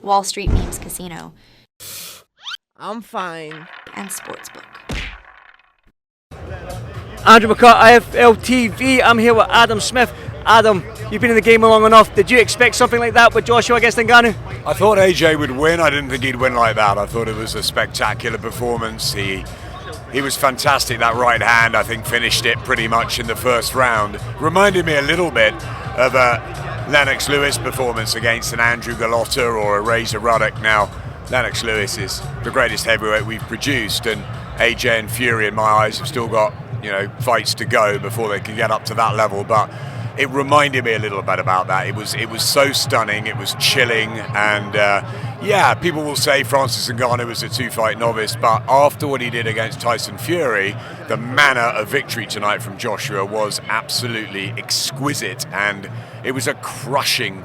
Wall Street Memes Casino, I'm fine. and Sportsbook. Andrew McCart, IFL TV. I'm here with Adam Smith. Adam, you've been in the game long enough. Did you expect something like that with Joshua against Ngannou? I thought AJ would win. I didn't think he'd win like that. I thought it was a spectacular performance. He was fantastic. That right hand, I think, finished it pretty much in the first round. Reminded me a little bit of a Lennox Lewis performance against an Andrew Galotta or a Razor Ruddock. Now, Lennox Lewis is the greatest heavyweight we've produced, and AJ and Fury, in my eyes, have still got, fights to go before they can get up to that level. But it reminded me a little bit about that. It was so stunning, it was chilling, and people will say Francis Ngannou was a two-fight novice, but after what he did against Tyson Fury, the manner of victory tonight from Joshua was absolutely exquisite, and it was a crushing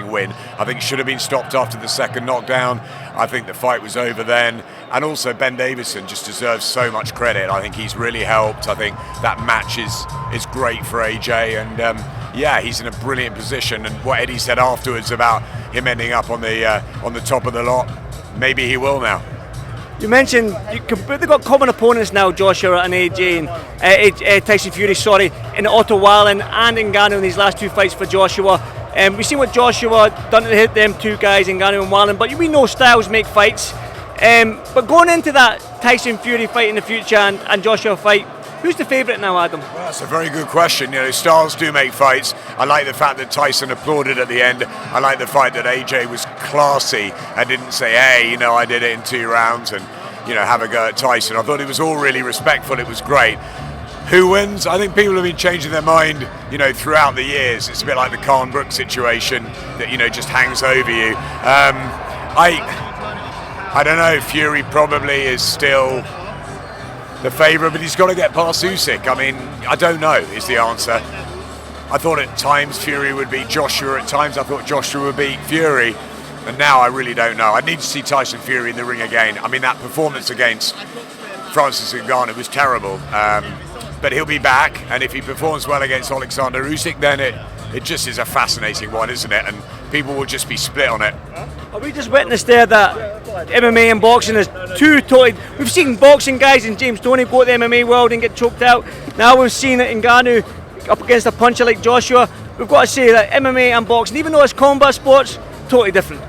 win. I think it should have been stopped after the second knockdown. I think the fight was over then, and also Ben Davison just deserves so much credit. I think he's really helped. I think that match is great for AJ, and he's in a brilliant position. And what Eddie said afterwards about him ending up on the top of the lot, maybe he will now. You mentioned they've got common opponents now, Joshua and AJ, and Tyson Fury, in Otto Wallin and Ngannou in these last two fights for Joshua. We've seen what Joshua done to hit them two guys, Ngannou and Wallin, but we know styles make fights. But going into that Tyson Fury fight in the future and Joshua fight, who's the favourite now, Adam? Well, that's a very good question. Styles do make fights. I like the fact that Tyson applauded at the end. I like the fact that AJ was classy and didn't say, hey, I did it in 2 rounds and, have a go at Tyson. I thought it was all really respectful. It was great. Who wins? I think people have been changing their mind, throughout the years. It's a bit like the Khan Brooks situation that, just hangs over you. I don't know. Fury probably is still the favourite, but he's got to get past Usyk. I don't know is the answer. I thought at times Fury would beat Joshua, at times I thought Joshua would beat Fury, and now I really don't know. I need to see Tyson Fury in the ring again. That performance against Francis Ngannou was terrible, but he'll be back, and if he performs well against Alexander Usyk, then it just is a fascinating one, isn't it? And people will just be split on it. Are we just witnessed there that MMA and boxing is two totally... We've seen boxing guys in James Toney go to the MMA world and get choked out. Now we've seen it in Ngannou up against a puncher like Joshua. We've got to say that MMA and boxing, even though it's combat sports, totally different.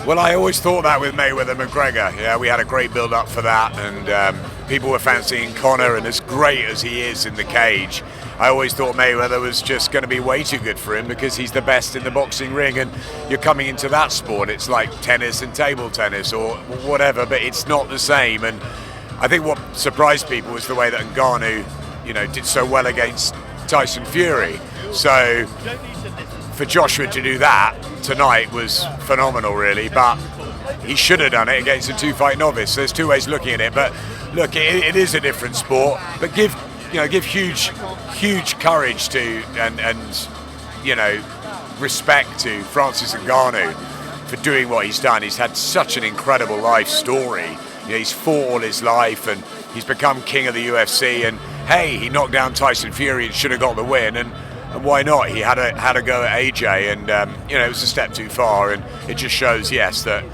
Well, I always thought that with Mayweather-McGregor. Yeah, we had a great build-up for that, and people were fancying Conor, and as great as he is in the cage, I always thought Mayweather was just going to be way too good for him because he's the best in the boxing ring, and you're coming into that sport, it's like tennis and table tennis or whatever, but it's not the same. And I think what surprised people was the way that Ngannou, did so well against Tyson Fury. So for Joshua to do that tonight was phenomenal, really, but he should have done it against a two-fight novice. There's two ways looking at it, but look, it is a different sport, but give huge courage to and respect to Francis Ngannou for doing what he's done. He's had such an incredible life story. He's fought all his life and he's become king of the UFC, and hey, he knocked down Tyson Fury and should have got the win, and why not? He had a go at AJ, and it was a step too far, and it just shows, yes, that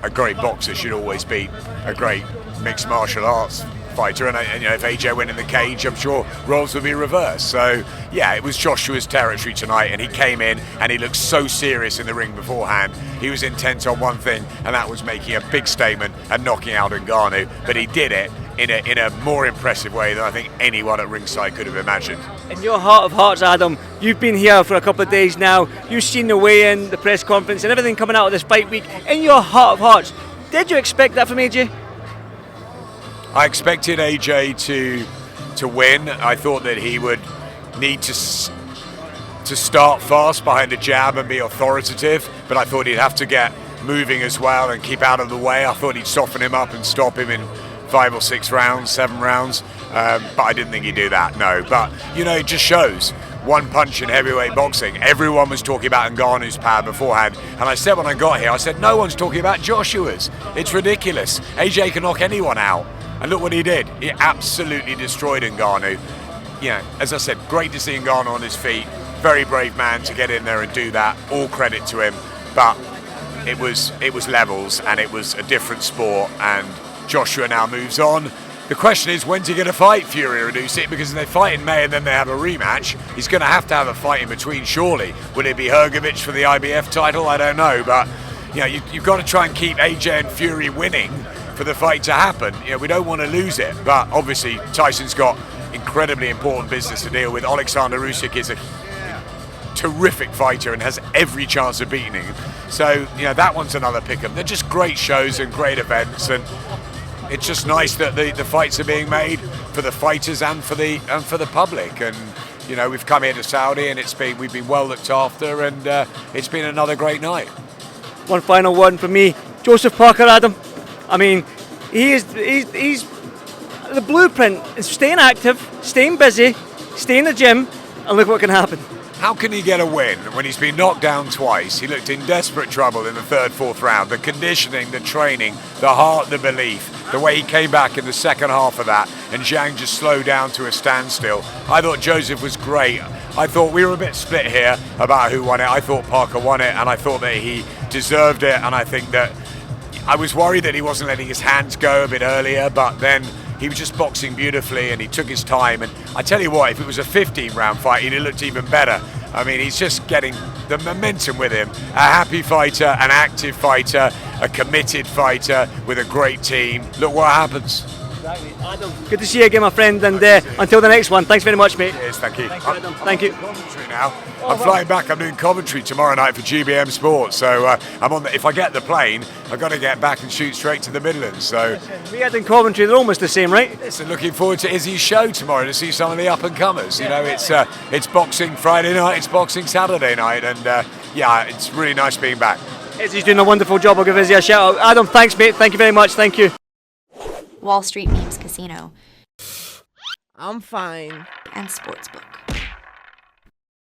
a great boxer should always beat a great mixed martial arts fighter, and if AJ went in the cage, I'm sure roles would be reversed. So yeah, it was Joshua's territory tonight, and he came in and he looked so serious in the ring beforehand. He was intent on one thing, and that was making a big statement and knocking out Ngannou, but he did it in a more impressive way than I think anyone at ringside could have imagined. In your heart of hearts, Adam, you've been here for a couple of days now. You've seen the weigh-in, the press conference, and everything coming out of this fight week. In your heart of hearts, did you expect that from AJ? I expected AJ to win. I thought that he would need to start fast behind the jab and be authoritative, but I thought he'd have to get moving as well and keep out of the way. I thought he'd soften him up and stop him in 5 or 6 rounds, 7 rounds, but I didn't think he'd do that, no. But, it just shows one punch in heavyweight boxing. Everyone was talking about Ngannou's power beforehand, and I said when I got here, I said, no one's talking about Joshua's. It's ridiculous. AJ can knock anyone out, and look what he did. He absolutely destroyed Ngannou. As I said, great to see Ngannou on his feet. Very brave man to get in there and do that. All credit to him, but it was levels, and it was a different sport, and Joshua now moves on. The question is, when's he going to fight Fury or Usyk? Because if they fight in May and then they have a rematch, he's going to have a fight in between, surely. Will it be Hrgovic for the IBF title? I don't know, but you know, you've got to try and keep AJ and Fury winning for the fight to happen. You know, we don't want to lose it, but obviously Tyson's got incredibly important business to deal with. Alexander Usyk is a terrific fighter and has every chance of beating him. So, you know, that one's another pick-em. They're just great shows and great events, and it's just nice that the fights are being made for the fighters and for the public. And you know, we've come here to Saudi, and we've been well looked after, and it's been another great night. One final one from me, Joseph Parker, Adam. I mean, he's the blueprint is staying active, staying busy, stay in the gym, and look what can happen. How can he get a win when he's been knocked down twice? He looked in desperate trouble in the third, fourth round. The conditioning, the training, the heart, the belief, the way he came back in the second half of that, and Zhang just slowed down to a standstill. I thought Joseph was great. I thought we were a bit split here about who won it. I thought Parker won it, and I thought that he deserved it, and I think that I was worried that he wasn't letting his hands go a bit earlier, but then he was just boxing beautifully, and he took his time. And I tell you what, if it was a 15-round fight, he'd have looked even better. I mean, he's just getting the momentum with him. A happy fighter, an active fighter, a committed fighter with a great team. Look what happens. Exactly. Adam, good to see you again, my friend, and until the next one, thanks very much, mate. Yes, thank you. Thanks, Adam. Thank you. Commentary now. I'm flying back. I'm doing commentary tomorrow night for GBM Sports. So I'm on. If I get the plane, I've got to get back and shoot straight to the Midlands. So Riyadh and Coventry, they're almost the same, right? listen, looking forward to Izzy's show tomorrow to see some of the up and comers. You know, it's boxing Friday night, it's boxing Saturday night, and yeah, it's really nice being back. Izzy's doing a wonderful job. I'll give Izzy a shout out. Adam, thanks, mate. Thank you very much. Thank you. Wall Street Memes Casino I'm fine. and Sportsbook.